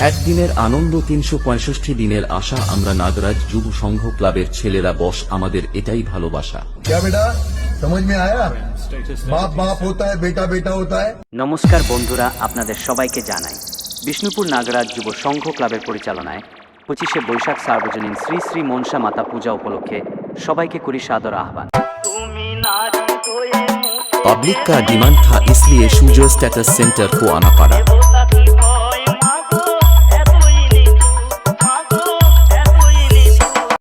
একদিনের আনন্দ ৩৬৫ দিনের আশা। আমরা নাগরাজ যুব সংঘ ক্লাবের ছেলেরা বস, আমাদের এটাই ভালোবাসা। বাপ বাপ হোতা হ্যায়, বেটা বেটা হোতা হ্যায়। নমস্কার বন্ধুরা, আপনাদের সবাইকে জানাই বিষ্ণুপুর নাগরাজ যুব সংঘ ক্লাবের পরিচালনায় 25শে বৈশাখ সার্বজনীন শ্রী শ্রী মনসা মাতা পূজা উপলক্ষে সবাইকে করি সাদর আহ্বান। पब्लिक का डिमांड था इसलिए शूजर स्टेटस सेंटर को आना पड़ा।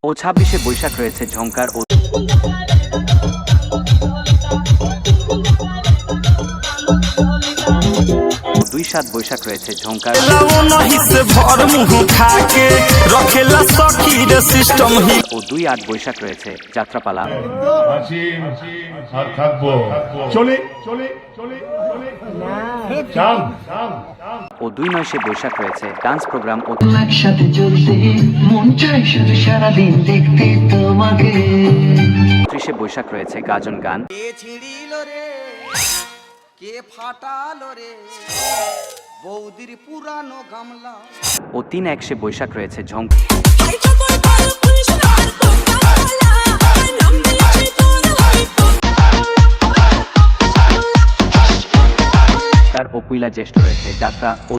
ও 26শে বৈশাখ রয়েছে ঝংকার ও 2-7 বৈশাখ রয়েছে ঝংকার ও 2-8 বৈশাখ রয়েছে যাত্রাপালা ও 2-9শে বৈশাখ রয়েছে ডান্স প্রোগ্রাম ও একসাথে চলতে মন চাই শুধু সারাদিন দেখতে তোমাকে। 30শে বৈশাখ রয়েছে গাজন গান কে ফাটালো রে বৌদির পুরানো গামলা ও 3-1শে বৈশাখ রয়েছে ঝংক তার ও পয়লা জ্যেষ্ঠ রয়েছে যাত্রা ও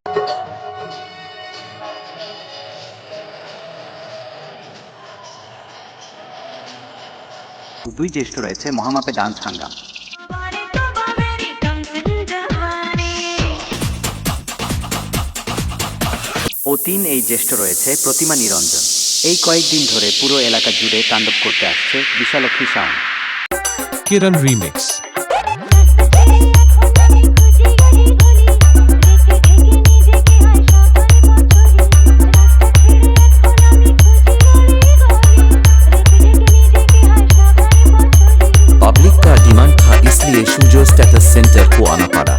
2 জ্যেষ্ঠ রয়েছে মহামাপে ডান্স হাঙ্গাম ও 3 এই জ্যেষ্ঠ রয়েছে প্রতিমা নিরঞ্জন। এই কয়েকদিন ধরে পুরো এলাকা জুড়ে তাণ্ডব করতে আসছে বিশালক্ষী সাউন্ড। কিরণ রিমিক্স। पब्लिक का डिमांड था इसलिए शूजर स्टेटस सेंटर को आना पड़ा।